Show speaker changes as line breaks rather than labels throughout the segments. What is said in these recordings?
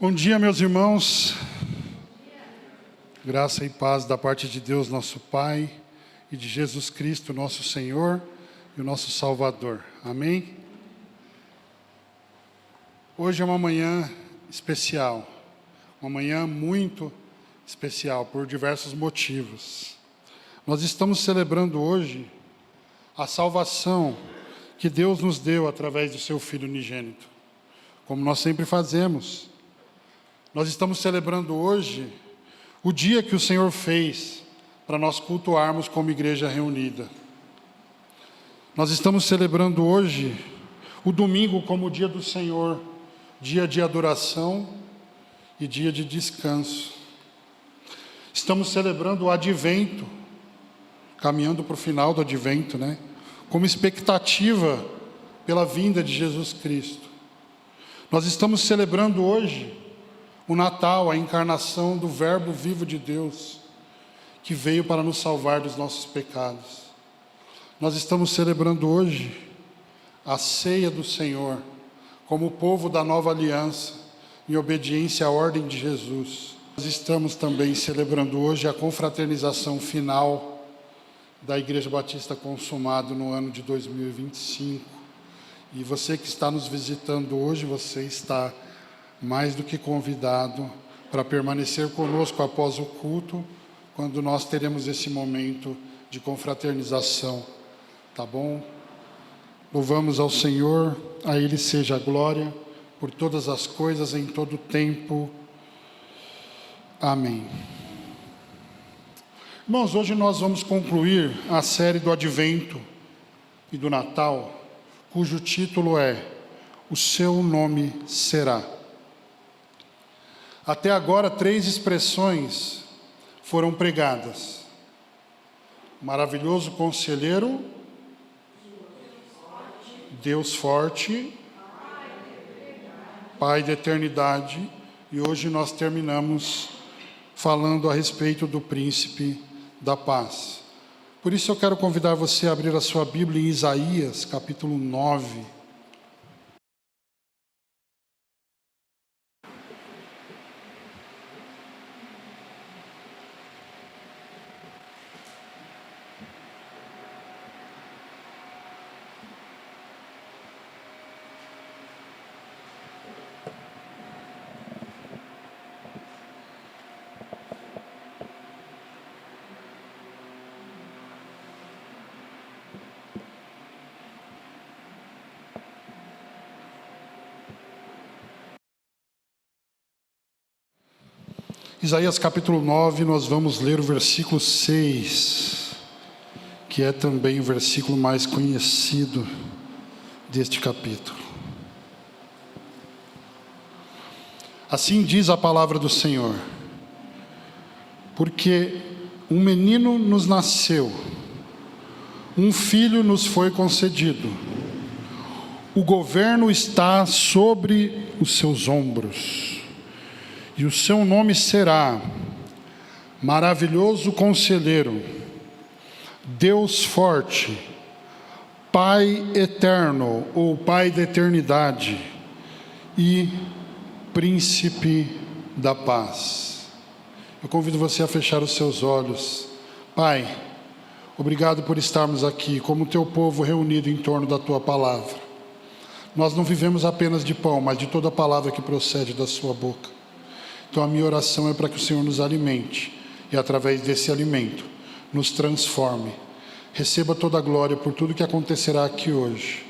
Bom dia, meus irmãos. Graça e paz da parte de Deus, nosso Pai, e de Jesus Cristo, nosso Senhor e o nosso Salvador. Amém? Hoje é uma manhã especial, uma manhã muito especial, por diversos motivos. Nós estamos celebrando hoje a salvação que Deus nos deu através do seu Filho unigênito, como nós sempre fazemos. Nós estamos celebrando hoje o dia que o Senhor fez para nós cultuarmos como igreja reunida. Nós estamos celebrando hoje o domingo como o dia do Senhor, dia de adoração e dia de descanso. Estamos celebrando o advento, caminhando para o final do advento, como expectativa pela vinda de Jesus Cristo. Nós estamos celebrando hoje o Natal, a encarnação do Verbo vivo de Deus, que veio para nos salvar dos nossos pecados. Nós estamos celebrando hoje a ceia do Senhor, como povo da nova aliança, em obediência à ordem de Jesus. Nós estamos também celebrando hoje a confraternização final da Igreja Batista Consumado no ano de 2025. E você que está nos visitando hoje, você está mais do que convidado para permanecer conosco após o culto, quando nós teremos esse momento de confraternização, tá bom? Louvamos ao Senhor, a Ele seja a glória, por todas as coisas, em todo o tempo. Amém. Irmãos, hoje nós vamos concluir a série do Advento e do Natal, cujo título é O Seu Nome Será. Até agora, 3 expressões foram pregadas: maravilhoso conselheiro, Deus forte, Pai da eternidade, e hoje nós terminamos falando a respeito do príncipe da paz. Por isso eu quero convidar você a abrir a sua Bíblia em Isaías, capítulo 9. Isaías capítulo 9, nós vamos ler o versículo 6, que é também o versículo mais conhecido deste capítulo. Assim diz a palavra do Senhor: porque um menino nos nasceu, um filho nos foi concedido, o governo está sobre os seus ombros. E o seu nome será Maravilhoso Conselheiro, Deus Forte, Pai Eterno, ou Pai da Eternidade, e Príncipe da Paz. Eu convido você a fechar os seus olhos. Pai, obrigado por estarmos aqui como teu povo reunido em torno da tua palavra. Nós não vivemos apenas de pão, mas de toda a palavra que procede da sua boca. Então a minha oração é para que o Senhor nos alimente e através desse alimento nos transforme. Receba toda a glória por tudo que acontecerá aqui hoje.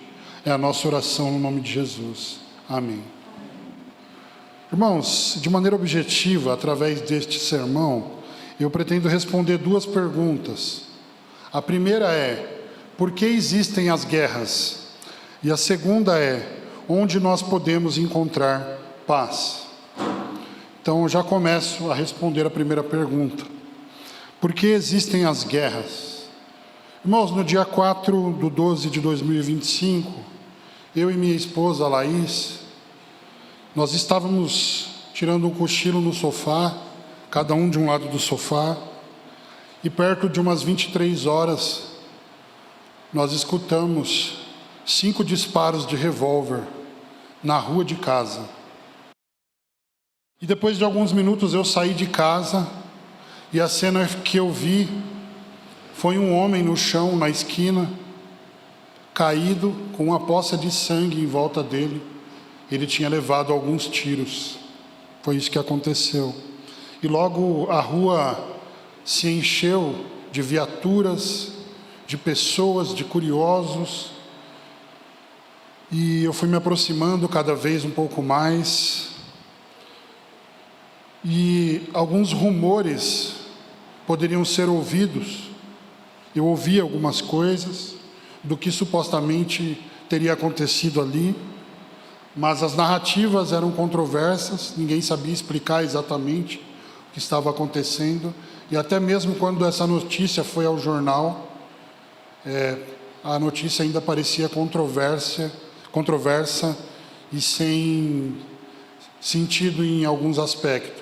É a nossa oração no nome de Jesus. Amém. Irmãos, de maneira objetiva, através deste sermão, eu pretendo responder 2 perguntas. A primeira é: por que existem as guerras? E a segunda é: onde nós podemos encontrar paz? Então, eu já começo a responder a primeira pergunta. Por que existem as guerras? Irmãos, no dia 4/12 de 2025, eu e minha esposa, Laís, nós estávamos tirando um cochilo no sofá, cada um de um lado do sofá, e perto de umas 23 horas, nós escutamos 5 disparos de revólver na rua de casa. E depois de alguns minutos eu saí de casa, e a cena que eu vi foi um homem no chão, na esquina, caído, com uma poça de sangue em volta dele. Ele tinha levado alguns tiros. Foi isso que aconteceu. E logo a rua se encheu de viaturas, de pessoas, de curiosos. E eu fui me aproximando cada vez um pouco mais. E alguns rumores poderiam ser ouvidos. Eu ouvi algumas coisas do que supostamente teria acontecido ali, mas as narrativas eram controversas, ninguém sabia explicar exatamente o que estava acontecendo, e até mesmo quando essa notícia foi ao jornal, a notícia ainda parecia controversa e sem sentido em alguns aspectos.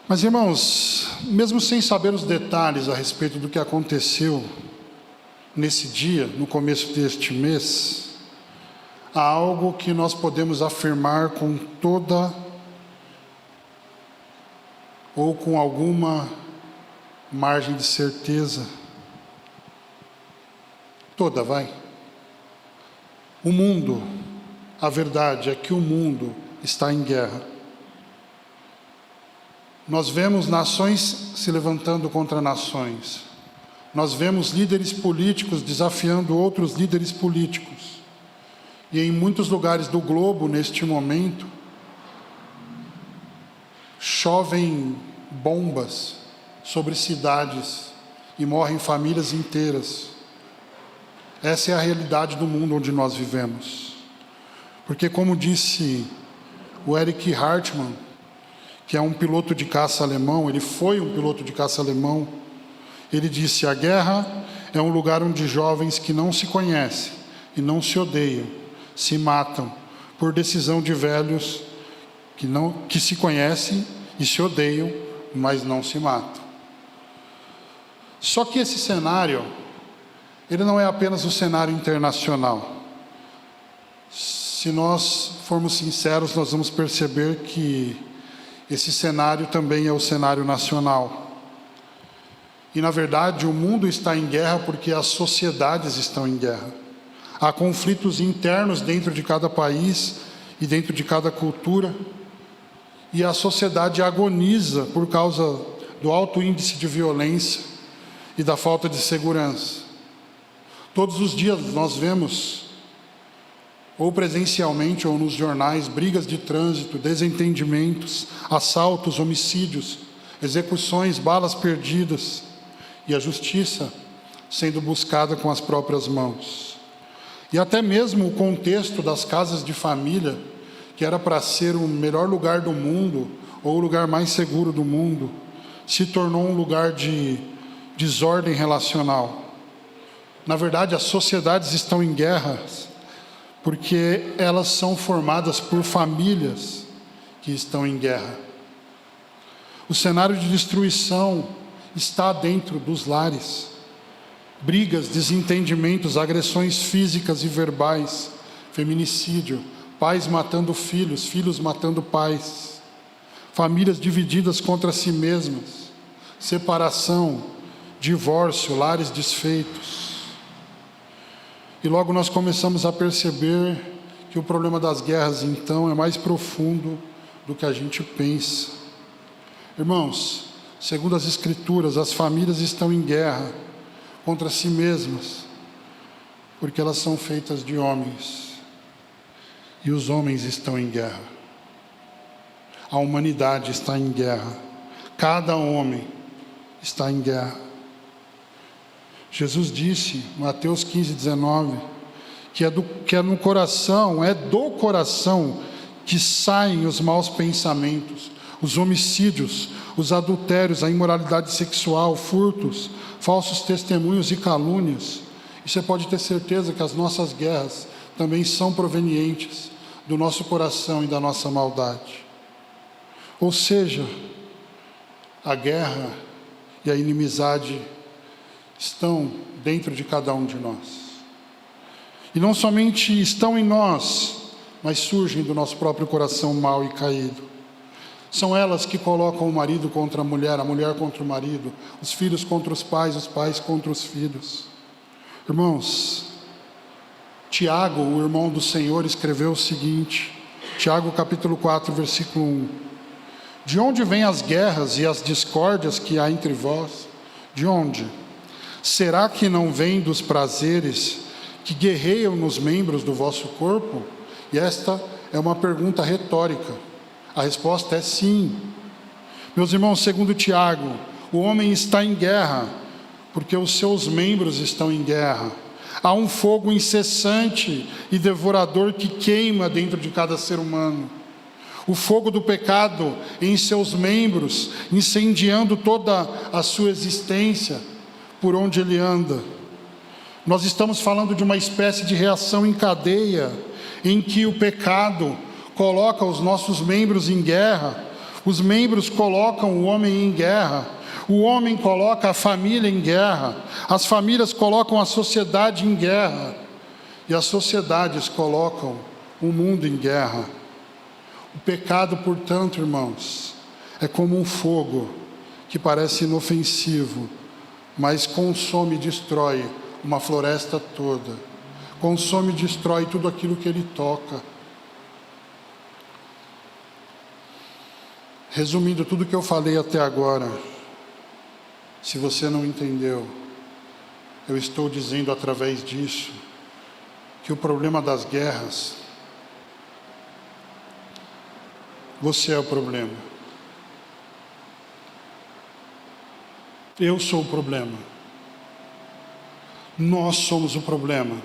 Mas, irmãos, mesmo sem saber os detalhes a respeito do que aconteceu nesse dia, no começo deste mês, há algo que nós podemos afirmar com toda ou com alguma margem de certeza. Toda, vai. O mundo, a verdade é que o mundo está em guerra. Nós vemos nações se levantando contra nações. Nós vemos líderes políticos desafiando outros líderes políticos. E em muitos lugares do globo, neste momento, chovem bombas sobre cidades e morrem famílias inteiras. Essa é a realidade do mundo onde nós vivemos. Porque, como disse o Erich Hartmann, que é um piloto de caça alemão, ele foi um piloto de caça alemão, ele disse: a guerra é um lugar onde jovens que não se conhecem e não se odeiam, se matam por decisão de velhos que se conhecem e se odeiam, mas não se matam. Só que esse cenário, ele não é apenas o cenário internacional. Se nós formos sinceros, nós vamos perceber que esse cenário também é o cenário nacional. E, na verdade, o mundo está em guerra porque as sociedades estão em guerra. Há conflitos internos dentro de cada país e dentro de cada cultura. E a sociedade agoniza por causa do alto índice de violência e da falta de segurança. Todos os dias nós vemos, ou presencialmente ou nos jornais, brigas de trânsito, desentendimentos, assaltos, homicídios, execuções, balas perdidas e a justiça sendo buscada com as próprias mãos. E até mesmo o contexto das casas de família, que era para ser o melhor lugar do mundo ou o lugar mais seguro do mundo, se tornou um lugar de desordem relacional. Na verdade, as sociedades estão em guerra porque elas são formadas por famílias que estão em guerra. O cenário de destruição está dentro dos lares. Brigas, desentendimentos, agressões físicas e verbais, feminicídio, pais matando filhos, filhos matando pais, famílias divididas contra si mesmas, separação, divórcio, lares desfeitos. E logo nós começamos a perceber que o problema das guerras, então, é mais profundo do que a gente pensa. Irmãos, segundo as Escrituras, as famílias estão em guerra contra si mesmas, porque elas são feitas de homens, e os homens estão em guerra. A humanidade está em guerra. Cada homem está em guerra. Jesus disse, Mateus 15:19, que é no coração, é do coração que saem os maus pensamentos, os homicídios, os adultérios, a imoralidade sexual, furtos, falsos testemunhos e calúnias. E você pode ter certeza que as nossas guerras também são provenientes do nosso coração e da nossa maldade. Ou seja, a guerra e a inimizade estão dentro de cada um de nós. E não somente estão em nós, mas surgem do nosso próprio coração mau e caído. São elas que colocam o marido contra a mulher contra o marido, os filhos contra os pais contra os filhos. Irmãos, Tiago, o irmão do Senhor, escreveu o seguinte, Tiago capítulo 4, versículo 1. De onde vêm as guerras e as discórdias que há entre vós? De onde? Será que não vêm dos prazeres que guerreiam nos membros do vosso corpo? E esta é uma pergunta retórica. A resposta é sim. Meus irmãos, segundo Tiago, o homem está em guerra, porque os seus membros estão em guerra. Há um fogo incessante e devorador que queima dentro de cada ser humano. O fogo do pecado em seus membros, incendiando toda a sua existência, por onde ele anda. Nós estamos falando de uma espécie de reação em cadeia, em que o pecado coloca os nossos membros em guerra, os membros colocam o homem em guerra, o homem coloca a família em guerra, as famílias colocam a sociedade em guerra, e as sociedades colocam o mundo em guerra. O pecado, portanto, irmãos, é como um fogo que parece inofensivo, mas consome e destrói uma floresta toda, consome e destrói tudo aquilo que ele toca. Resumindo tudo que eu falei até agora, se você não entendeu, eu estou dizendo através disso, que o problema das guerras, você é o problema. Eu sou o problema. Nós somos o problema.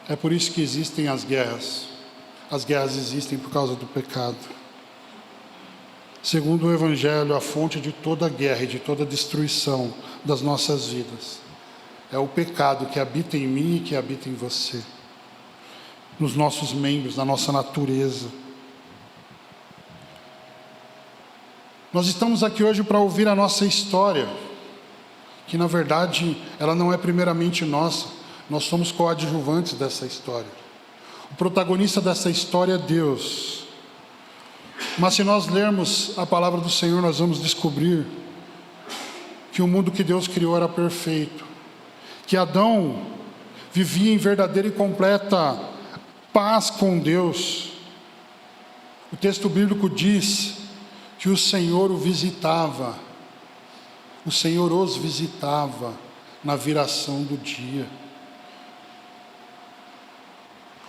É por isso que existem as guerras. As guerras existem por causa do pecado. Segundo o Evangelho, a fonte de toda guerra e de toda destruição das nossas vidas é o pecado que habita em mim e que habita em você, nos nossos membros, na nossa natureza. Nós estamos aqui hoje para ouvir a nossa história, que na verdade ela não é primeiramente nossa, nós somos coadjuvantes dessa história. O protagonista dessa história é Deus. Mas se nós lermos a palavra do Senhor, nós vamos descobrir que o mundo que Deus criou era perfeito, que Adão vivia em verdadeira e completa paz com Deus. O texto bíblico diz que o Senhor o visitava, o Senhor os visitava na viração do dia.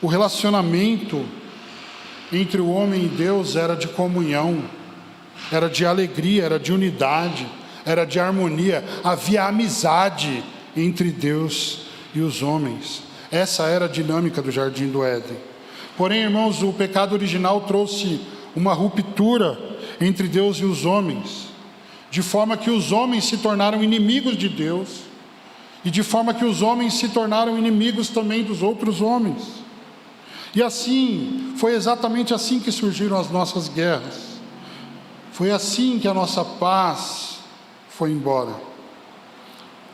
O relacionamento entre o homem e Deus era de comunhão, era de alegria, era de unidade, era de harmonia, havia amizade entre Deus e os homens. Essa era a dinâmica do Jardim do Éden. Porém, irmãos, o pecado original trouxe uma ruptura entre Deus e os homens, de forma que os homens se tornaram inimigos de Deus, e de forma que os homens se tornaram inimigos também dos outros homens. E assim, foi exatamente assim que surgiram as nossas guerras. Foi assim que a nossa paz foi embora.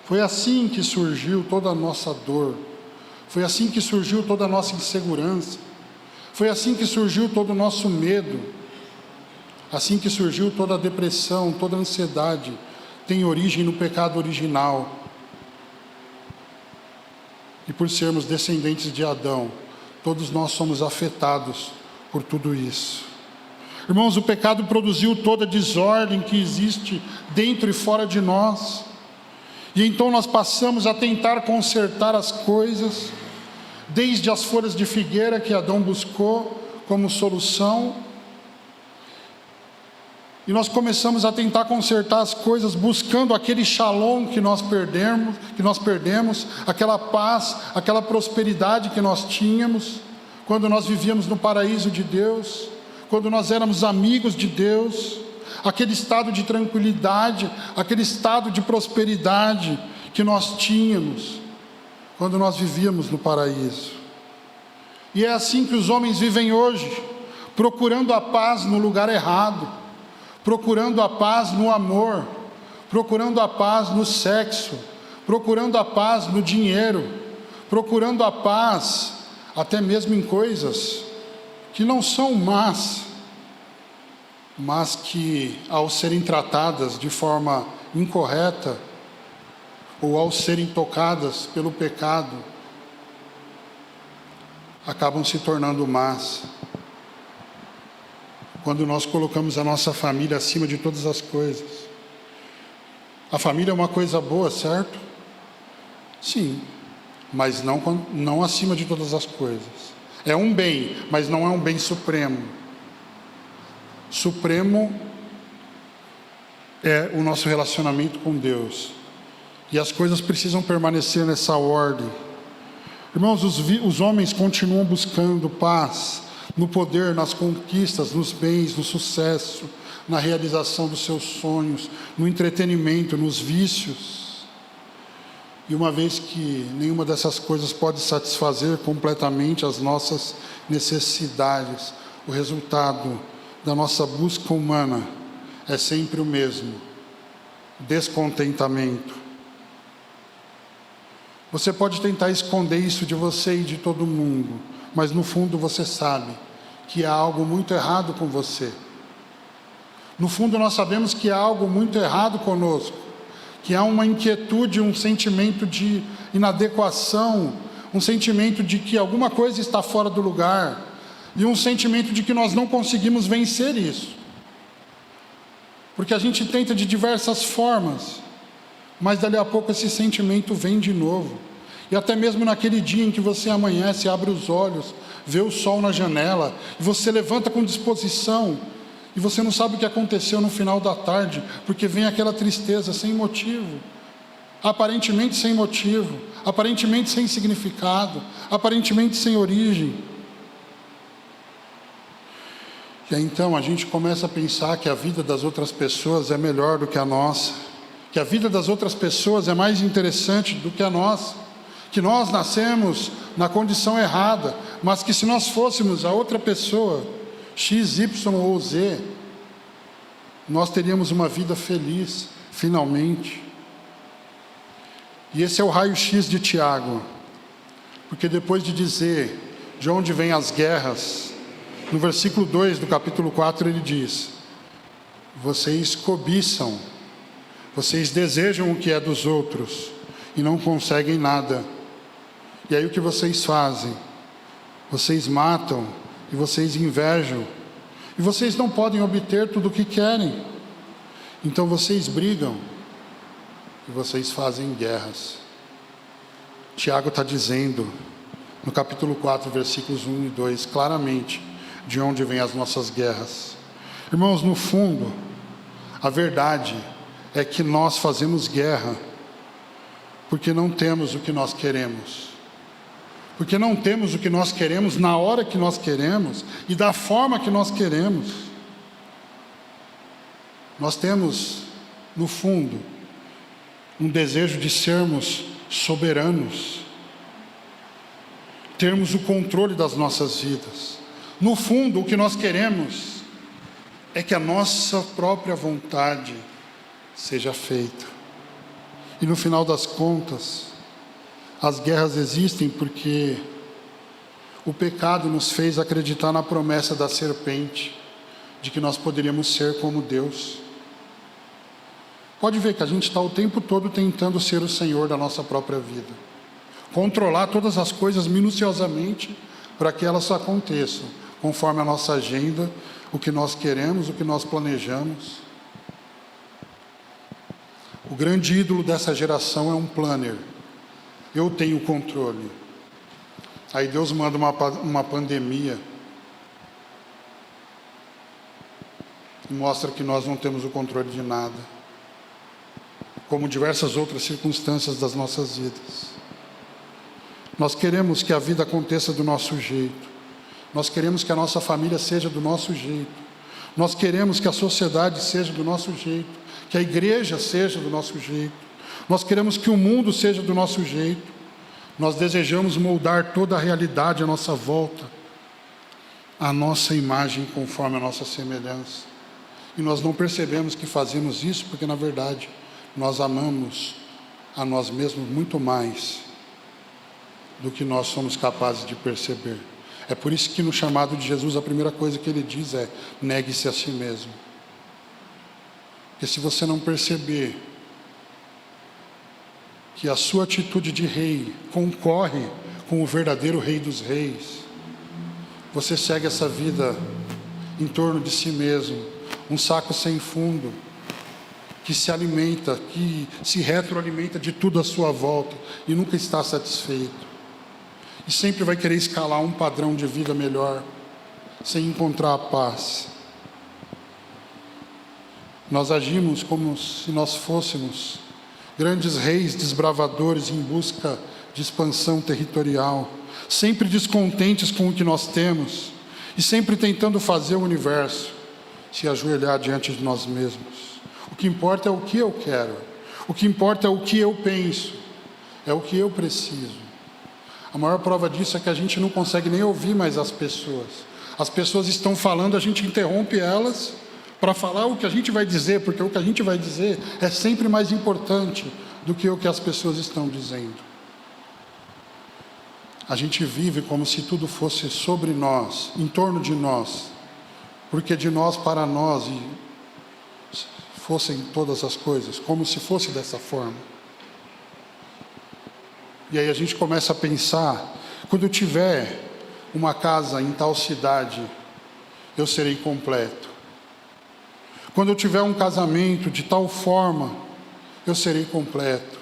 Foi assim que surgiu toda a nossa dor. Foi assim que surgiu toda a nossa insegurança. Foi assim que surgiu todo o nosso medo. Assim que surgiu toda a depressão, toda a ansiedade. Tem origem no pecado original. E por sermos descendentes de Adão, todos nós somos afetados por tudo isso. Irmãos, o pecado produziu toda a desordem que existe dentro e fora de nós. E então nós passamos a tentar consertar as coisas, desde as folhas de figueira que Adão buscou como solução. E nós começamos a tentar consertar as coisas buscando aquele shalom que nós perdemos, aquela paz, aquela prosperidade que nós tínhamos quando nós vivíamos no paraíso de Deus, quando nós éramos amigos de Deus, aquele estado de tranquilidade, aquele estado de prosperidade que nós tínhamos quando nós vivíamos no paraíso. E é assim que os homens vivem hoje, procurando a paz no lugar errado, procurando a paz no amor, procurando a paz no sexo, procurando a paz no dinheiro, procurando a paz até mesmo em coisas que não são más, mas que, ao serem tratadas de forma incorreta, ou ao serem tocadas pelo pecado, acabam se tornando más. Quando nós colocamos a nossa família acima de todas as coisas. A família é uma coisa boa, certo? Sim, mas não acima de todas as coisas. É um bem, mas não é um bem supremo. Supremo é o nosso relacionamento com Deus. E as coisas precisam permanecer nessa ordem. Irmãos, os homens continuam buscando paz no poder, nas conquistas, nos bens, no sucesso, na realização dos seus sonhos, no entretenimento, nos vícios. E uma vez que nenhuma dessas coisas pode satisfazer completamente as nossas necessidades, o resultado da nossa busca humana é sempre o mesmo: descontentamento. Você pode tentar esconder isso de você e de todo mundo, mas no fundo você sabe que há algo muito errado com você. No fundo nós sabemos que há algo muito errado conosco, que há uma inquietude, um sentimento de inadequação, um sentimento de que alguma coisa está fora do lugar, e um sentimento de que nós não conseguimos vencer isso. Porque a gente tenta de diversas formas, mas dali a pouco esse sentimento vem de novo. E até mesmo naquele dia em que você amanhece, abre os olhos, vê o sol na janela, e você levanta com disposição, e você não sabe o que aconteceu no final da tarde, porque vem aquela tristeza sem motivo, aparentemente sem motivo, aparentemente sem significado, aparentemente sem origem. E aí então a gente começa a pensar que a vida das outras pessoas é melhor do que a nossa, que a vida das outras pessoas é mais interessante do que a nossa, que nós nascemos na condição errada, mas que se nós fôssemos a outra pessoa, X, Y ou Z, nós teríamos uma vida feliz, finalmente. E esse é o raio-x de Tiago, porque depois de dizer de onde vêm as guerras, no versículo 2 do capítulo 4 ele diz: vocês cobiçam, vocês desejam o que é dos outros e não conseguem nada. E aí o que vocês fazem? Vocês matam e vocês invejam, e vocês não podem obter tudo o que querem. Então vocês brigam e vocês fazem guerras. Tiago está dizendo, no capítulo 4, versículos 1 e 2, claramente, de onde vêm as nossas guerras. Irmãos, no fundo, a verdade é que nós fazemos guerra porque não temos o que nós queremos. Porque não temos o que nós queremos na hora que nós queremos e da forma que nós queremos. Nós temos, no fundo, um desejo de sermos soberanos, termos o controle das nossas vidas. No fundo, o que nós queremos é que a nossa própria vontade seja feita. E no final das contas, as guerras existem porque o pecado nos fez acreditar na promessa da serpente, de que nós poderíamos ser como Deus. Pode ver que a gente está o tempo todo tentando ser o Senhor da nossa própria vida, controlar todas as coisas minuciosamente para que elas aconteçam, conforme a nossa agenda, o que nós queremos, o que nós planejamos. O grande ídolo dessa geração é um planner. Eu tenho controle. Aí Deus manda uma pandemia e mostra que nós não temos o controle de nada, como diversas outras circunstâncias das nossas vidas. Nós queremos que a vida aconteça do nosso jeito. Nós queremos que a nossa família seja do nosso jeito. Nós queremos que a sociedade seja do nosso jeito, que a igreja seja do nosso jeito. Nós queremos que o mundo seja do nosso jeito. Nós desejamos moldar toda a realidade à nossa volta, à nossa imagem, conforme a nossa semelhança. E nós não percebemos que fazemos isso porque, na verdade, nós amamos a nós mesmos muito mais do que nós somos capazes de perceber. É por isso que no chamado de Jesus, a primeira coisa que ele diz é: negue-se a si mesmo. Porque se você não perceber que a sua atitude de rei concorre com o verdadeiro Rei dos Reis, você segue essa vida em torno de si mesmo, um saco sem fundo, que se alimenta, que se retroalimenta de tudo à sua volta e nunca está satisfeito. E sempre vai querer escalar um padrão de vida melhor, sem encontrar a paz. Nós agimos como se nós fôssemos grandes reis desbravadores em busca de expansão territorial, sempre descontentes com o que nós temos e sempre tentando fazer o universo se ajoelhar diante de nós mesmos. O que importa é o que eu quero, o que importa é o que eu penso, é o que eu preciso. A maior prova disso é que a gente não consegue nem ouvir mais as pessoas. As pessoas estão falando, a gente interrompe elas para falar o que a gente vai dizer, porque o que a gente vai dizer é sempre mais importante do que o que as pessoas estão dizendo. A gente vive como se tudo fosse sobre nós, em torno de nós, porque de nós para nós e fossem todas as coisas, como se fosse dessa forma. E aí a gente começa a pensar: quando eu tiver uma casa em tal cidade, eu serei completo. Quando eu tiver um casamento de tal forma, eu serei completo.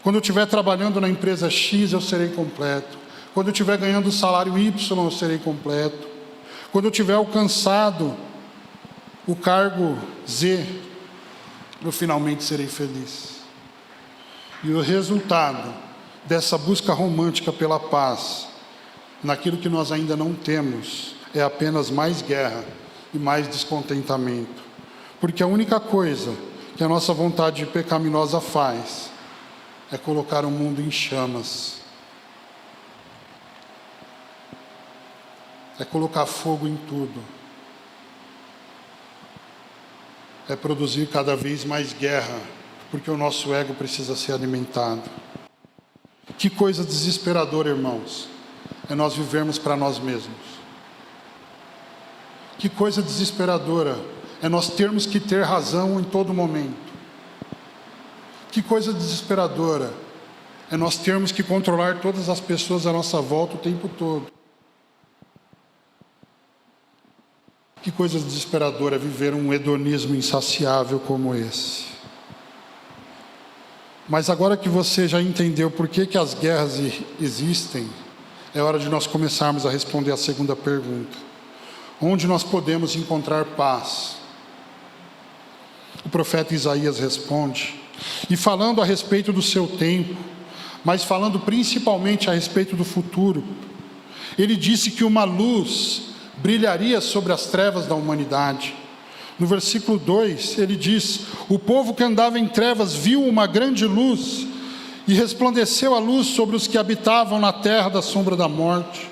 Quando eu estiver trabalhando na empresa X, eu serei completo. Quando eu estiver ganhando o salário Y, eu serei completo. Quando eu tiver alcançado o cargo Z, eu finalmente serei feliz. E o resultado dessa busca romântica pela paz, naquilo que nós ainda não temos, é apenas mais guerra e mais descontentamento. Porque a única coisa que a nossa vontade pecaminosa faz é colocar o mundo em chamas, é colocar fogo em tudo, é produzir cada vez mais guerra, porque o nosso ego precisa ser alimentado. Que coisa desesperadora, irmãos, é nós vivermos para nós mesmos. Que coisa desesperadora é nós termos que ter razão em todo momento. Que coisa desesperadora é nós termos que controlar todas as pessoas à nossa volta o tempo todo. Que coisa desesperadora é viver um hedonismo insaciável como esse. Mas agora que você já entendeu por que as guerras existem, é hora de nós começarmos a responder a segunda pergunta: onde nós podemos encontrar paz? O profeta Isaías responde, e falando a respeito do seu tempo, mas falando principalmente a respeito do futuro, ele disse que uma luz brilharia sobre as trevas da humanidade. No versículo 2, ele diz: o povo que andava em trevas viu uma grande luz, e resplandeceu a luz sobre os que habitavam na terra da sombra da morte.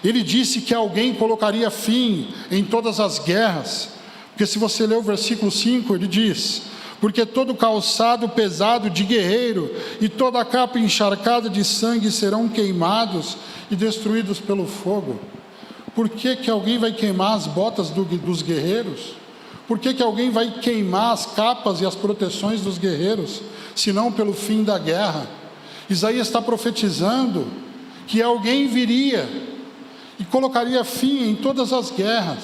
Ele disse que alguém colocaria fim em todas as guerras, porque se você ler o versículo 5, ele diz: porque todo calçado pesado de guerreiro e toda a capa encharcada de sangue serão queimados e destruídos pelo fogo. Por que alguém vai queimar as botas dos guerreiros? Por que alguém vai queimar as capas e as proteções dos guerreiros, senão pelo fim da guerra? Isaías está profetizando que alguém viria e colocaria fim em todas as guerras.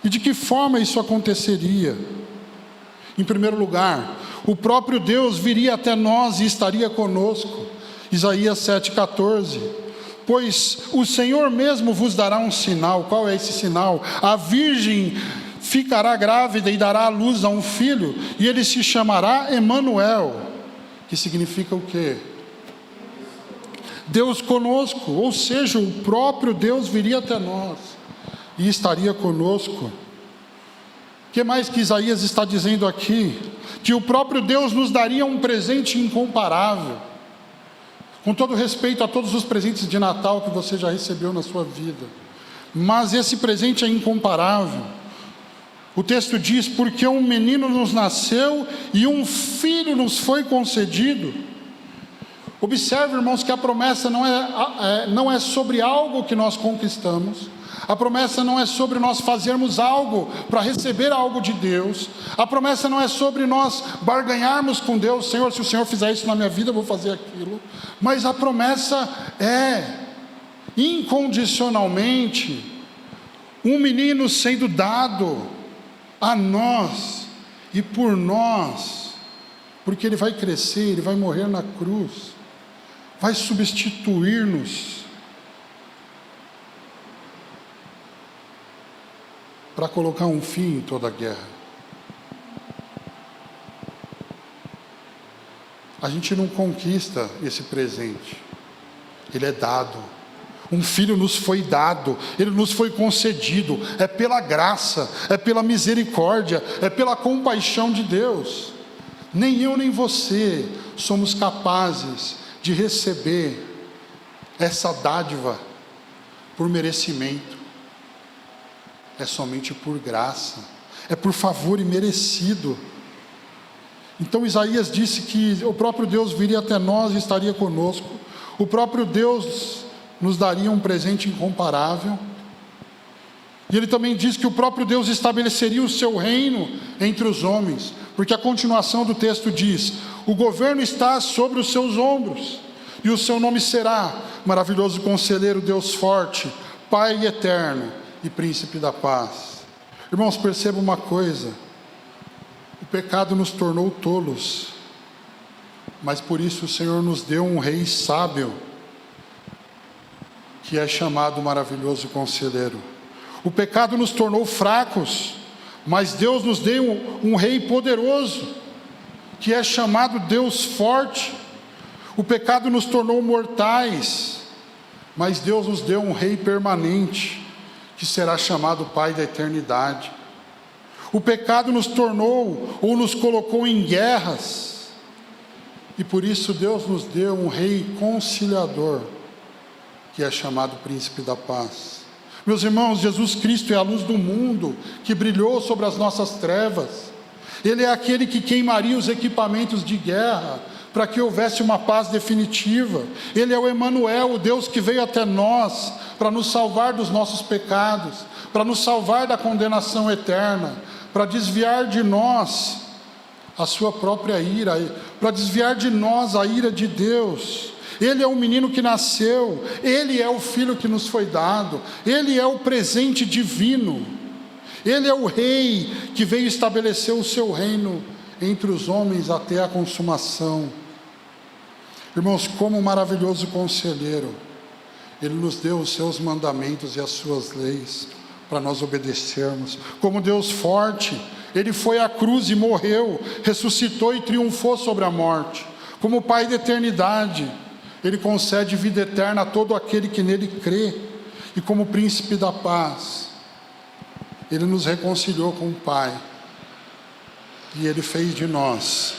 E de que forma isso aconteceria? Em primeiro lugar, o próprio Deus viria até nós e estaria conosco. Isaías 7,14. Pois o Senhor mesmo vos dará um sinal. Qual é esse sinal? A virgem ficará grávida e dará à luz a um filho, e ele se chamará Emanuel, que significa o quê? Deus conosco, ou seja, o próprio Deus viria até nós e estaria conosco. O que mais que Isaías está dizendo aqui? Que o próprio Deus nos daria um presente incomparável. Com todo respeito a todos os presentes de Natal que você já recebeu na sua vida, mas esse presente é incomparável. O texto diz: porque um menino nos nasceu e um filho nos foi concedido. Observe, irmãos, que a promessa não é sobre algo que nós conquistamos. A promessa não é sobre nós fazermos algo para receber algo de Deus. A promessa não é sobre nós barganharmos com Deus: Senhor, se o Senhor fizer isso na minha vida, eu vou fazer aquilo. Mas a promessa é, incondicionalmente, um menino sendo dado a nós e por nós, porque ele vai crescer, ele vai morrer na cruz, vai substituir-nos para colocar um fim em toda a guerra. A gente não conquista esse presente, ele é dado. Um filho nos foi dado, ele nos foi concedido, é pela graça, é pela misericórdia, é pela compaixão de Deus. Nem eu nem você somos capazes de receber essa dádiva por merecimento. É somente por graça, é por favor imerecido. Então Isaías disse que o próprio Deus viria até nós e estaria conosco. O próprio Deus nos daria um presente incomparável. E ele também diz que o próprio Deus estabeleceria o seu reino entre os homens, porque a continuação do texto diz: o governo está sobre os seus ombros, e o seu nome será Maravilhoso Conselheiro, Deus Forte, Pai Eterno e Príncipe da Paz. Irmãos, perceba uma coisa: o pecado nos tornou tolos, mas por isso o Senhor nos deu um rei sábio, que é chamado Maravilhoso Conselheiro. O pecado nos tornou fracos, mas Deus nos deu um rei poderoso, que é chamado Deus Forte. O pecado nos tornou mortais, mas Deus nos deu um rei permanente, que será chamado Pai da eternidade. O pecado nos tornou ou nos colocou em guerras, e por isso Deus nos deu um rei conciliador, que é chamado Príncipe da Paz. Meus irmãos, Jesus Cristo é a luz do mundo, que brilhou sobre as nossas trevas. Ele é aquele que queimaria os equipamentos de guerra, para que houvesse uma paz definitiva. Ele é o Emanuel, o Deus que veio até nós, para nos salvar dos nossos pecados, para nos salvar da condenação eterna, para desviar de nós a sua própria ira, para desviar de nós a ira de Deus. Ele é o menino que nasceu, ele é o filho que nos foi dado, ele é o presente divino, ele é o rei que veio estabelecer o seu reino entre os homens até a consumação. Irmãos, como maravilhoso conselheiro, ele nos deu os seus mandamentos e as suas leis para nós obedecermos. Como Deus forte, ele foi à cruz e morreu, ressuscitou e triunfou sobre a morte. Como Pai da eternidade, ele concede vida eterna a todo aquele que nele crê. E como Príncipe da Paz, ele nos reconciliou com o Pai, e ele fez de nós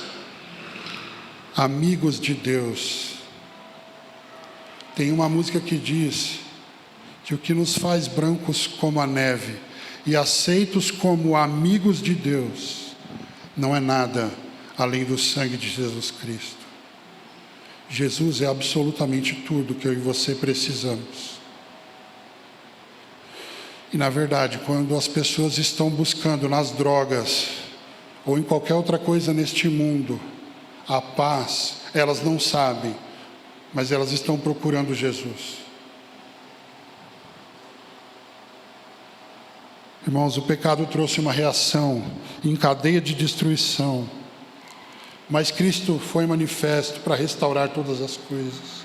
amigos de Deus. Tem uma música que diz que o que nos faz brancos como a neve e aceitos como amigos de Deus não é nada além do sangue de Jesus Cristo. Jesus é absolutamente tudo que eu e você precisamos. E na verdade, quando as pessoas estão buscando nas drogas ou em qualquer outra coisa neste mundo a paz, elas não sabem, mas elas estão procurando Jesus. Irmãos, o pecado trouxe uma reação em cadeia de destruição, mas Cristo foi manifesto para restaurar todas as coisas.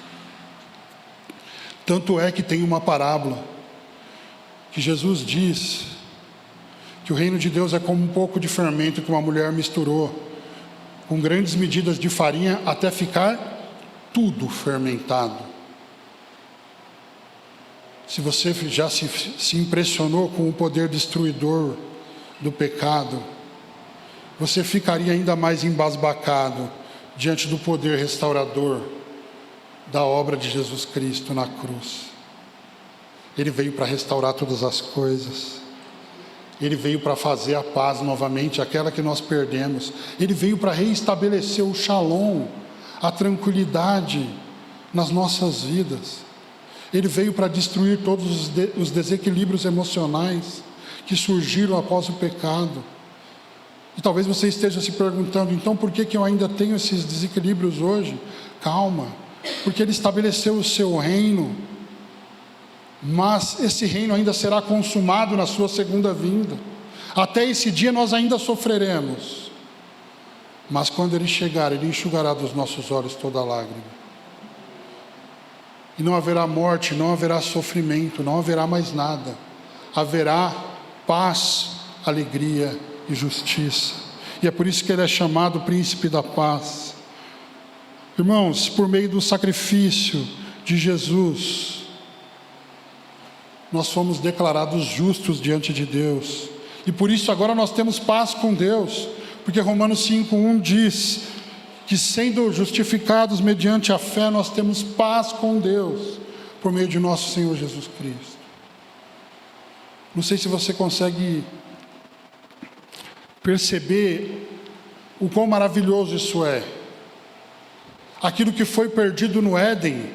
Tanto é que tem uma parábola que Jesus diz que o reino de Deus é como um pouco de fermento que uma mulher misturou com grandes medidas de farinha até ficar tudo fermentado. Se você já se impressionou com o poder destruidor do pecado, você ficaria ainda mais embasbacado diante do poder restaurador da obra de Jesus Cristo na cruz. Ele veio para restaurar todas as coisas. Ele veio para fazer a paz novamente, aquela que nós perdemos. Ele veio para reestabelecer o shalom, a tranquilidade nas nossas vidas. Ele veio para destruir todos os desequilíbrios emocionais que surgiram após o pecado. E talvez você esteja se perguntando, então por que eu ainda tenho esses desequilíbrios hoje? Calma, porque Ele estabeleceu o seu reino, mas esse reino ainda será consumado na sua segunda vinda. Até esse dia nós ainda sofreremos, mas quando Ele chegar, Ele enxugará dos nossos olhos toda lágrima. E não haverá morte, não haverá sofrimento, não haverá mais nada. Haverá paz, alegria e justiça. E é por isso que Ele é chamado Príncipe da Paz. Irmãos, por meio do sacrifício de Jesus, nós fomos declarados justos diante de Deus. E por isso agora nós temos paz com Deus. Porque Romanos 5:1 diz que sendo justificados mediante a fé, nós temos paz com Deus, por meio de nosso Senhor Jesus Cristo. Não sei se você consegue perceber o quão maravilhoso isso é. Aquilo que foi perdido no Éden,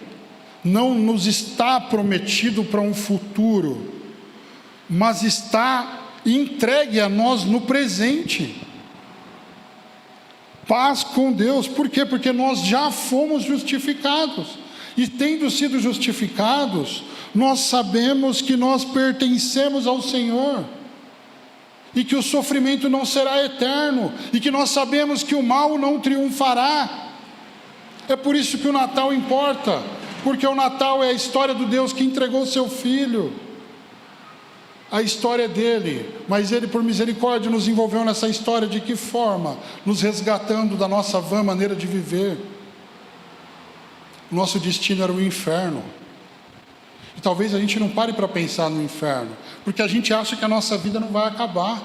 não nos está prometido para um futuro, mas está entregue a nós no presente. Paz com Deus, por quê? Porque nós já fomos justificados, e tendo sido justificados, nós sabemos que nós pertencemos ao Senhor, e que o sofrimento não será eterno, e que nós sabemos que o mal não triunfará. É por isso que o Natal importa, porque o Natal é a história do Deus que entregou seu Filho, a história dele, mas Ele por misericórdia nos envolveu nessa história. De que forma? Nos resgatando da nossa vã maneira de viver. Nosso destino era o inferno, e talvez a gente não pare para pensar no inferno, porque a gente acha que a nossa vida não vai acabar.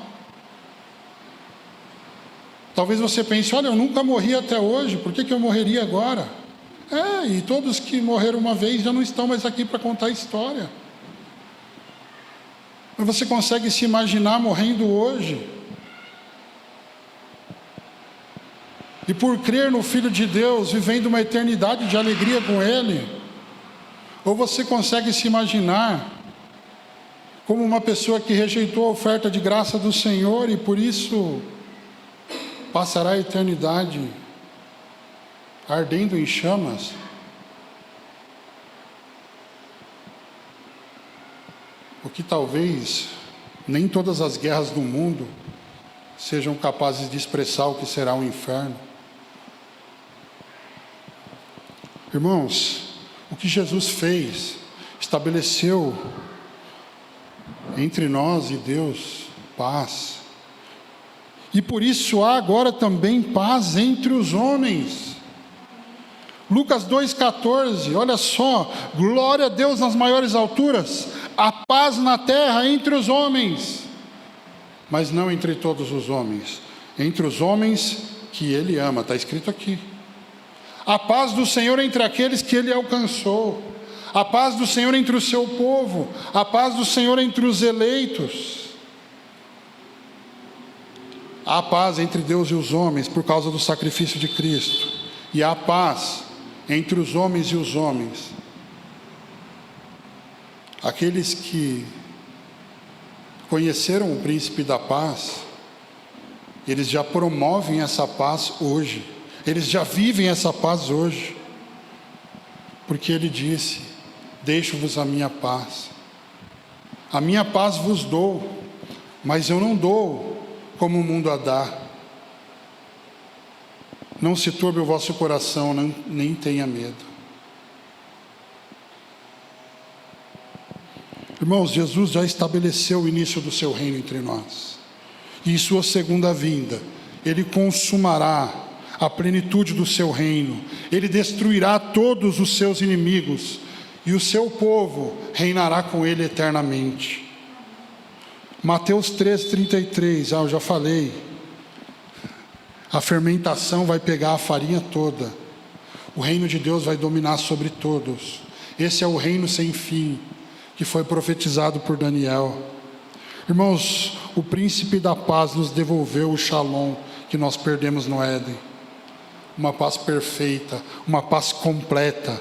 Talvez você pense, olha, eu nunca morri até hoje, por que eu morreria agora? E todos que morreram uma vez já não estão mais aqui para contar a história. Mas você consegue se imaginar morrendo hoje? E por crer no Filho de Deus, vivendo uma eternidade de alegria com Ele? Ou você consegue se imaginar como uma pessoa que rejeitou a oferta de graça do Senhor e por isso passará a eternidade ardendo em chamas? O que talvez nem todas as guerras do mundo sejam capazes de expressar o que será o inferno. Irmãos, o que Jesus fez, estabeleceu entre nós e Deus paz. E por isso há agora também paz entre os homens. Lucas 2,14, olha só, glória a Deus nas maiores alturas, a paz na terra entre os homens, mas não entre todos os homens, entre os homens que Ele ama, está escrito aqui. A paz do Senhor entre aqueles que Ele alcançou, a paz do Senhor entre o seu povo, a paz do Senhor entre os eleitos. Há paz entre Deus e os homens por causa do sacrifício de Cristo, e há paz entre os homens e os homens. Aqueles que conheceram o Príncipe da Paz, eles já promovem essa paz hoje, eles já vivem essa paz hoje, porque Ele disse: deixo-vos a minha paz vos dou, mas eu não dou como o mundo a dá. Não se turbe o vosso coração, nem tenha medo. Irmãos, Jesus já estabeleceu o início do seu reino entre nós, e em sua segunda vinda, Ele consumará a plenitude do seu reino, Ele destruirá todos os seus inimigos, e o seu povo reinará com Ele eternamente. Mateus 13:33, eu já falei, a fermentação vai pegar a farinha toda, o reino de Deus vai dominar sobre todos. Esse é o reino sem fim, que foi profetizado por Daniel. Irmãos, o príncipe da paz nos devolveu o shalom que nós perdemos no Éden. Uma paz perfeita, uma paz completa,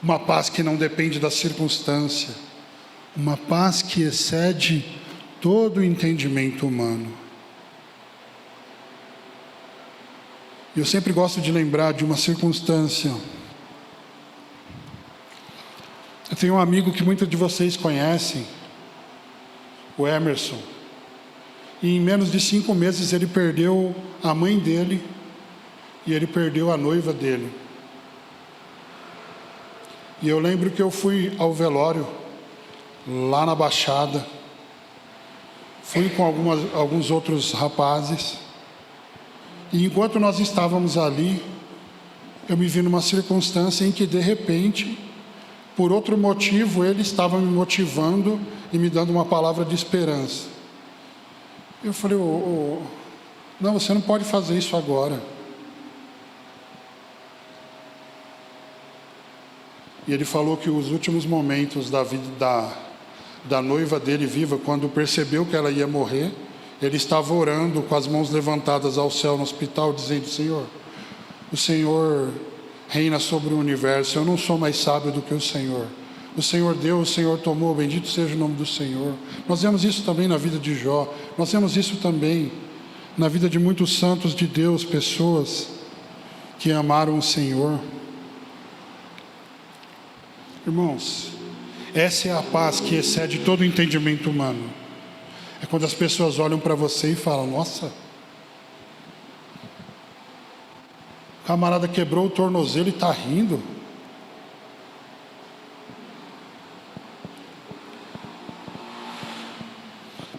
uma paz que não depende da circunstância, uma paz que excede todo o entendimento humano. Eu sempre gosto de lembrar de uma circunstância. Eu tenho um amigo que muitos de vocês conhecem, o Emerson. E em menos de 5 meses ele perdeu a mãe dele e ele perdeu a noiva dele. E eu lembro que eu fui ao velório, lá na Baixada. Fui com alguns outros rapazes. E enquanto nós estávamos ali, eu me vi numa circunstância em que, de repente, por outro motivo, ele estava me motivando e me dando uma palavra de esperança. Eu falei, não, você não pode fazer isso agora. E ele falou que os últimos momentos da vida da noiva dele viva, quando percebeu que ela ia morrer, ele estava orando com as mãos levantadas ao céu no hospital, dizendo: Senhor, o Senhor reina sobre o universo, eu não sou mais sábio do que o Senhor. O Senhor deu, o Senhor tomou, bendito seja o nome do Senhor. Nós vemos isso também na vida de Jó, nós vemos isso também na vida de muitos santos de Deus, pessoas que amaram o Senhor. Irmãos, essa é a paz que excede todo o entendimento humano. É quando as pessoas olham para você e falam: nossa, o camarada quebrou o tornozelo e está rindo.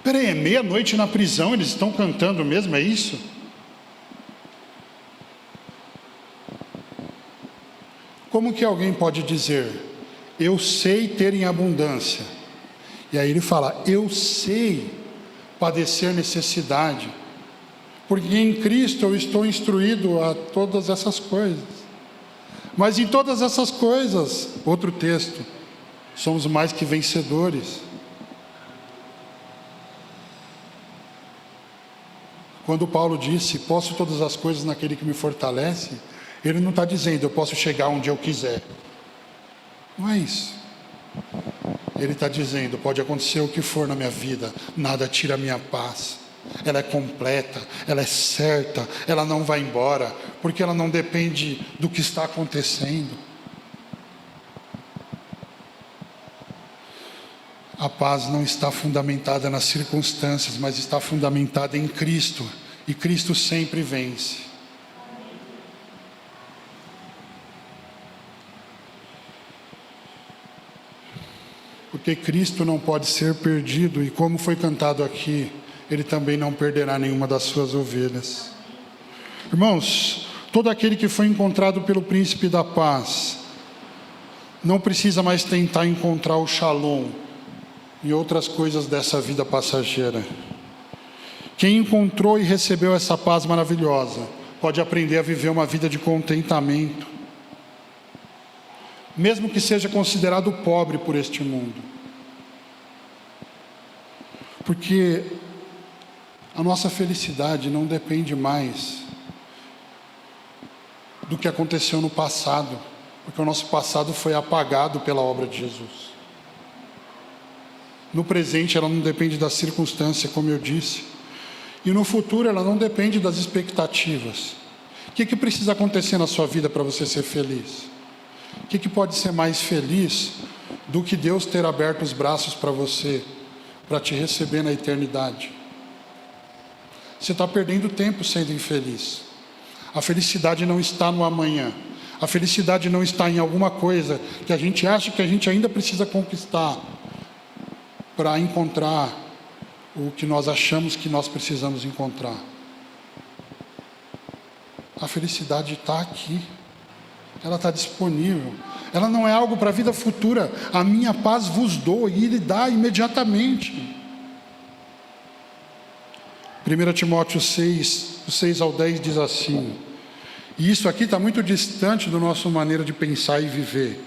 Peraí, é meia-noite na prisão, eles estão cantando mesmo, é isso? Como que alguém pode dizer: eu sei ter em abundância? E aí ele fala: eu sei padecer necessidade, porque em Cristo eu estou instruído a todas essas coisas. Mas em todas essas coisas, outro texto, somos mais que vencedores. Quando Paulo disse: posso todas as coisas naquele que me fortalece, ele não está dizendo eu posso chegar onde eu quiser. Não é isso. Ele está dizendo: pode acontecer o que for na minha vida, nada tira a minha paz. Ela é completa, ela é certa, ela não vai embora, porque ela não depende do que está acontecendo. A paz não está fundamentada nas circunstâncias, mas está fundamentada em Cristo, e Cristo sempre vence. Porque Cristo não pode ser perdido, e como foi cantado aqui, Ele também não perderá nenhuma das suas ovelhas. Irmãos, todo aquele que foi encontrado pelo príncipe da paz, não precisa mais tentar encontrar o shalom e outras coisas dessa vida passageira. Quem encontrou e recebeu essa paz maravilhosa, pode aprender a viver uma vida de contentamento, mesmo que seja considerado pobre por este mundo. Porque a nossa felicidade não depende mais do que aconteceu no passado, porque o nosso passado foi apagado pela obra de Jesus. No presente ela não depende da circunstância, como eu disse, e no futuro ela não depende das expectativas. O que precisa acontecer na sua vida para você ser feliz? O que pode ser mais feliz do que Deus ter aberto os braços para você, para te receber na eternidade? Você está perdendo tempo sendo infeliz. A felicidade não está no amanhã. A felicidade não está em alguma coisa que a gente acha que a gente ainda precisa conquistar para encontrar o que nós achamos que nós precisamos encontrar. A felicidade está aqui. Ela está disponível. Ela não é algo para a vida futura. A minha paz vos dou, e Ele dá imediatamente. 1 Timóteo 6, do 6 ao 10 diz assim, e isso aqui está muito distante da nossa maneira de pensar e viver.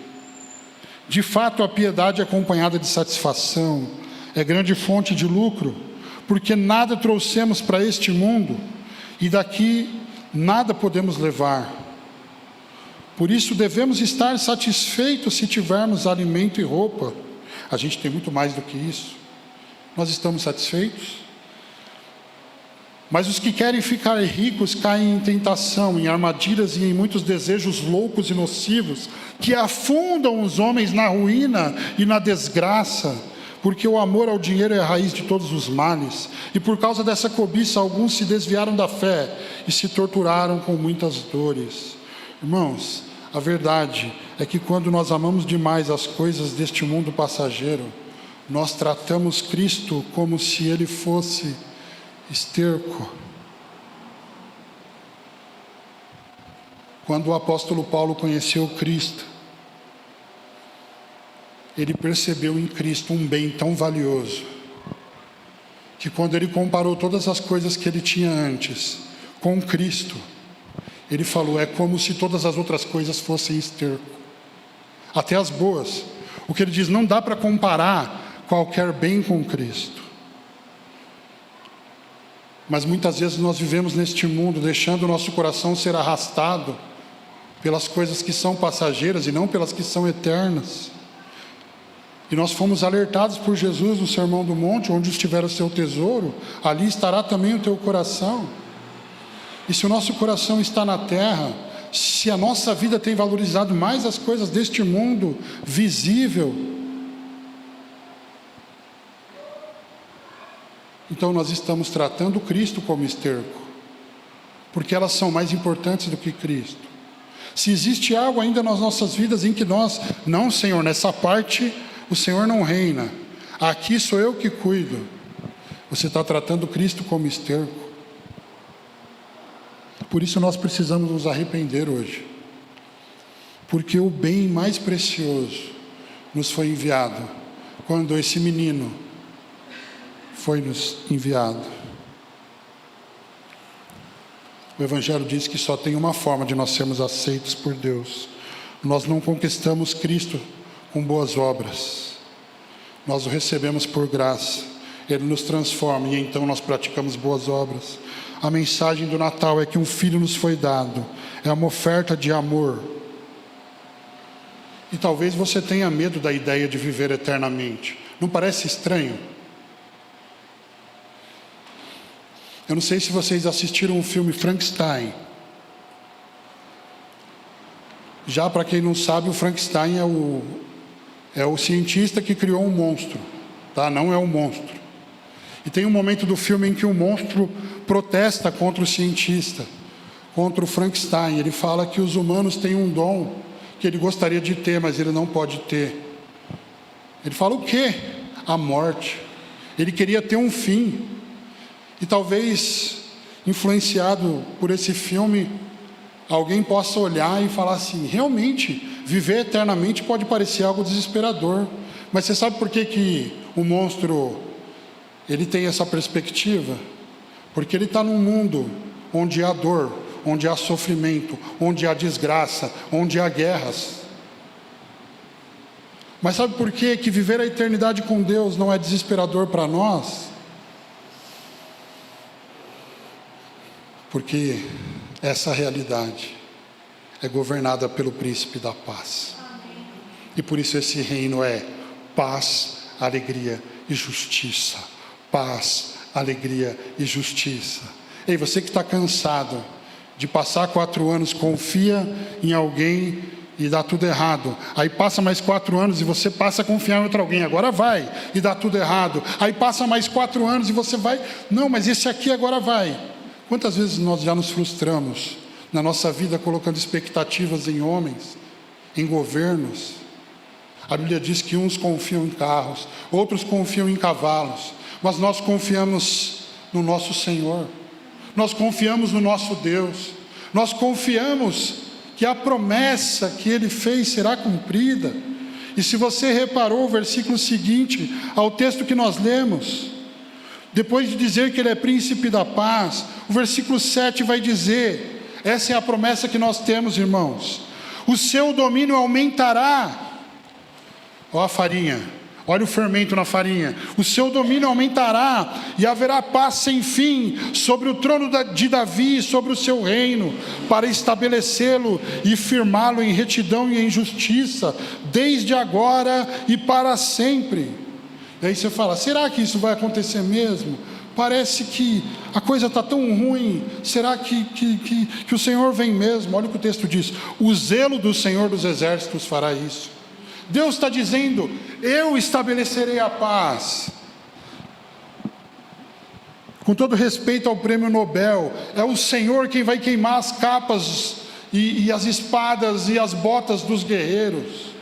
De fato, a piedade acompanhada de satisfação é grande fonte de lucro, porque nada trouxemos para este mundo e daqui nada podemos levar. Por isso devemos estar satisfeitos se tivermos alimento e roupa. A gente tem muito mais do que isso. Nós estamos satisfeitos? Mas os que querem ficar ricos caem em tentação, em armadilhas e em muitos desejos loucos e nocivos, que afundam os homens na ruína e na desgraça, porque o amor ao dinheiro é a raiz de todos os males, e por causa dessa cobiça alguns se desviaram da fé e se torturaram com muitas dores. Irmãos, a verdade é que quando nós amamos demais as coisas deste mundo passageiro, nós tratamos Cristo como se Ele fosse esterco. Quando o apóstolo Paulo conheceu Cristo, ele percebeu em Cristo um bem tão valioso, que quando ele comparou todas as coisas que ele tinha antes com Cristo, ele falou, é como se todas as outras coisas fossem esterco, até as boas. O que ele diz, não dá para comparar qualquer bem com Cristo. Mas muitas vezes nós vivemos neste mundo deixando o nosso coração ser arrastado pelas coisas que são passageiras e não pelas que são eternas. E nós fomos alertados por Jesus no Sermão do Monte, onde estiver o seu tesouro, ali estará também o teu coração. E se o nosso coração está na terra, se a nossa vida tem valorizado mais as coisas deste mundo visível, então nós estamos tratando Cristo como esterco, porque elas são mais importantes do que Cristo. Se existe algo ainda nas nossas vidas em que nós, não, Senhor, nessa parte o Senhor não reina, aqui sou eu que cuido, você está tratando Cristo como esterco. Por isso nós precisamos nos arrepender hoje, porque o bem mais precioso nos foi enviado quando esse menino foi nos enviado. O Evangelho diz que só tem uma forma de nós sermos aceitos por Deus. Nós não conquistamos Cristo com boas obras, nós o recebemos por graça, Ele nos transforma e então nós praticamos boas obras. A mensagem do Natal é que um filho nos foi dado, é uma oferta de amor. E talvez você tenha medo da ideia de viver eternamente. Não parece estranho? Eu não sei se vocês assistiram o filme Frankenstein. Já para quem não sabe, o Frankenstein é o cientista que criou um monstro, tá? Não é um monstro. E tem um momento do filme em que o monstro protesta contra o cientista, contra o Frankenstein. Ele fala que os humanos têm um dom que ele gostaria de ter, mas ele não pode ter. Ele fala o quê? A morte. Ele queria ter um fim. E talvez, influenciado por esse filme, alguém possa olhar e falar assim, realmente, viver eternamente pode parecer algo desesperador. Mas você sabe por que o monstro, ele tem essa perspectiva? Porque ele está num mundo onde há dor, onde há sofrimento, onde há desgraça, onde há guerras. Mas sabe por que viver a eternidade com Deus não é desesperador para nós? Porque essa realidade é governada pelo príncipe da paz. E por isso esse reino é paz, alegria e justiça. Paz, alegria e justiça. Ei, você que está cansado de passar 4 anos, confia em alguém e dá tudo errado. Aí passa mais 4 anos e você passa a confiar em outro alguém. Agora vai e dá tudo errado. Aí passa mais 4 anos e você vai. Não, mas esse aqui agora vai. Quantas vezes nós já nos frustramos na nossa vida colocando expectativas em homens, em governos? A Bíblia diz que uns confiam em carros, outros confiam em cavalos, mas nós confiamos no nosso Senhor, nós confiamos no nosso Deus, nós confiamos que a promessa que Ele fez será cumprida. E se você reparou o versículo seguinte ao texto que nós lemos, depois de dizer que Ele é príncipe da paz, o versículo 7 vai dizer, essa é a promessa que nós temos, irmãos, o seu domínio aumentará, ó a farinha, Olha o fermento na farinha. O seu domínio aumentará e haverá paz sem fim sobre o trono de Davi e sobre o seu reino, para estabelecê-lo e firmá-lo em retidão e em justiça, desde agora e para sempre. E aí você fala, será que isso vai acontecer mesmo? Parece que a coisa está tão ruim. Será que o Senhor vem mesmo? Olha o que o texto diz. O zelo do Senhor dos Exércitos fará isso. Deus está dizendo, eu estabelecerei a paz. Com todo respeito ao prêmio Nobel, é o Senhor quem vai queimar as capas e as espadas e as botas dos guerreiros,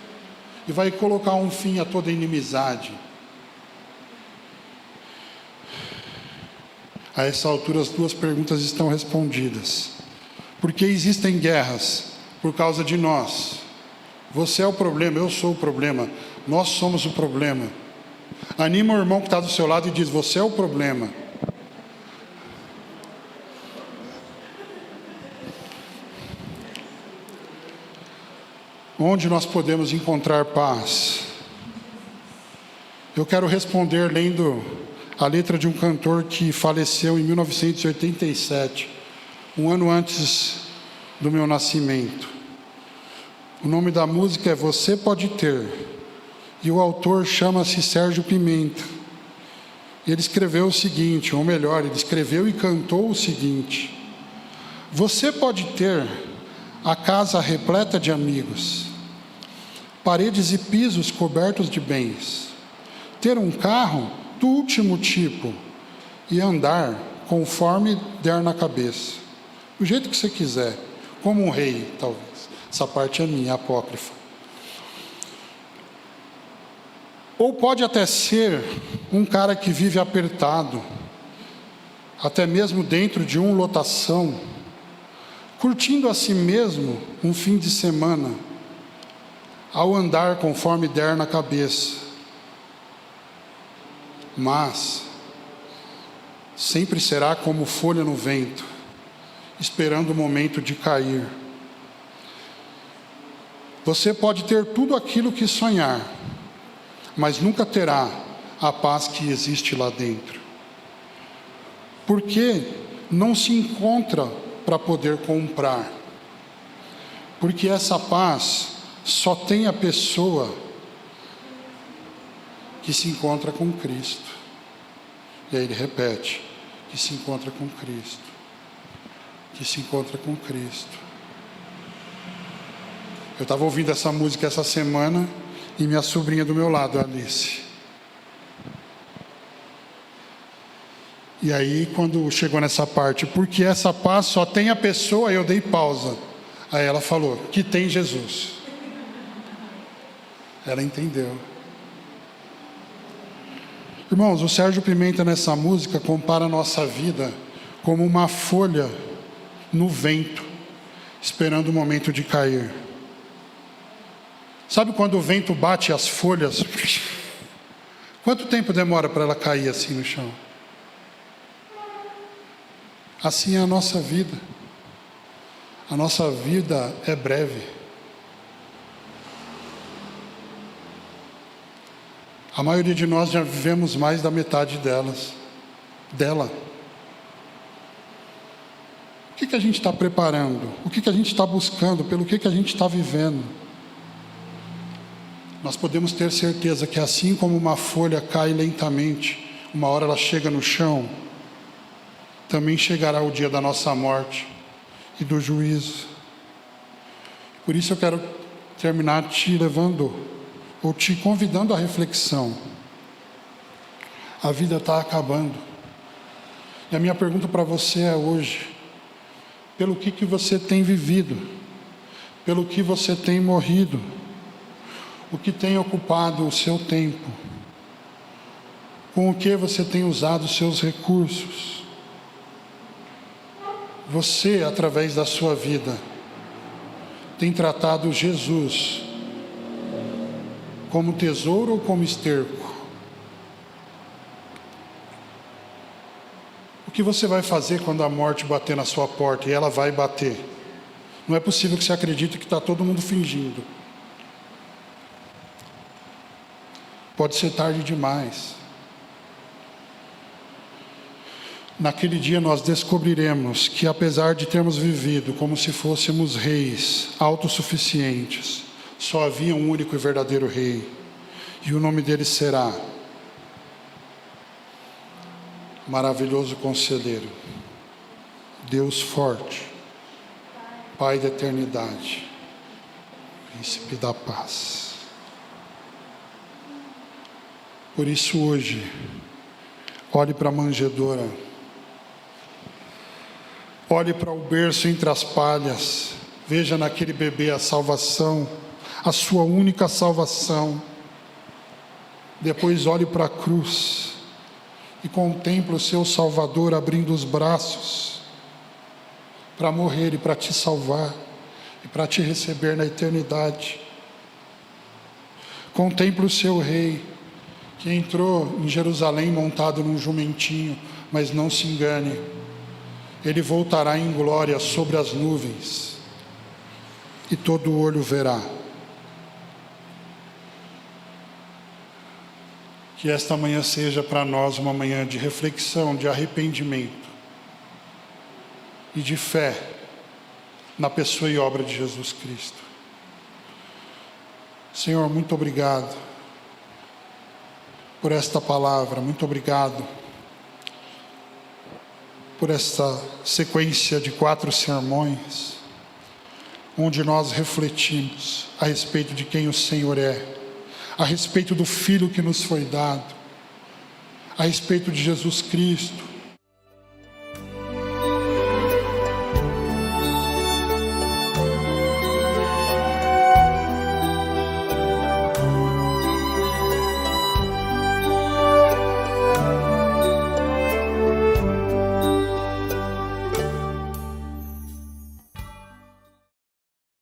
e vai colocar um fim a toda inimizade. A essa altura as duas perguntas estão respondidas. Por que existem guerras? Por causa de nós. Você é o problema, eu sou o problema, nós somos o problema. Anima o irmão que está do seu lado e diz, você é o problema. Onde nós podemos encontrar paz? Eu quero responder lendo a letra de um cantor que faleceu em 1987, um ano antes do meu nascimento. O nome da música é Você Pode Ter, e o autor chama-se Sérgio Pimenta. Ele escreveu o seguinte, ou melhor, ele escreveu e cantou o seguinte: você pode ter a casa repleta de amigos, paredes e pisos cobertos de bens, ter um carro do último tipo e andar conforme der na cabeça, do jeito que você quiser, como um rei, talvez. Essa parte é minha, apócrifa. Ou pode até ser um cara que vive apertado, até mesmo dentro de uma lotação, curtindo a si mesmo um fim de semana, ao andar conforme der na cabeça. Mas sempre será como folha no vento, esperando o momento de cair. Você pode ter tudo aquilo que sonhar, mas nunca terá a paz que existe lá dentro. Porque não se encontra para poder comprar. Porque essa paz só tem a pessoa que se encontra com Cristo. E aí ele repete, que se encontra com Cristo. Que se encontra com Cristo. Eu estava ouvindo essa música essa semana e minha sobrinha do meu lado, a Alice. E aí, quando chegou nessa parte, porque essa paz só tem a pessoa, eu dei pausa. Aí ela falou, que tem Jesus. Ela entendeu. Irmãos, o Sérgio Pimenta nessa música compara a nossa vida como uma folha no vento, esperando o momento de cair. Sabe quando o vento bate as folhas? Quanto tempo demora para ela cair assim no chão? Assim é a nossa vida. A nossa vida é breve. A maioria de nós já vivemos mais da metade dela. O que a gente está preparando? O que a gente está buscando? Pelo que a gente está vivendo? Nós podemos ter certeza que assim como uma folha cai lentamente, uma hora ela chega no chão, também chegará o dia da nossa morte e do juízo. Por isso eu quero terminar te levando, ou te convidando à reflexão. A vida está acabando. E a minha pergunta para você é hoje, pelo que você tem vivido? Pelo que você tem morrido? O que tem ocupado o seu tempo? Com o que você tem usado os seus recursos? Você, através da sua vida, tem tratado Jesus como tesouro ou como esterco? O que você vai fazer quando a morte bater na sua porta? E ela vai bater. Não é possível que você acredite que está todo mundo fingindo. Pode ser tarde demais. Naquele dia nós descobriremos que, apesar de termos vivido como se fôssemos reis autossuficientes, só havia um único e verdadeiro rei, e o nome dele será Maravilhoso Conselheiro, Deus Forte, Pai da Eternidade, Príncipe da Paz. Por isso hoje, olhe para a manjedoura, olhe para o berço entre as palhas, veja naquele bebê a salvação, a sua única salvação. Depois olhe para a cruz e contemple o seu Salvador abrindo os braços para morrer e para te salvar e para te receber na eternidade. Contemple o seu Rei que entrou em Jerusalém montado num jumentinho, mas não se engane, ele voltará em glória sobre as nuvens e todo olho verá. Que esta manhã seja para nós uma manhã de reflexão, de arrependimento e de fé na pessoa e obra de Jesus Cristo. Senhor, muito obrigado por esta palavra, muito obrigado por esta sequência de 4 sermões, onde nós refletimos a respeito de quem o Senhor é, a respeito do Filho que nos foi dado, a respeito de Jesus Cristo,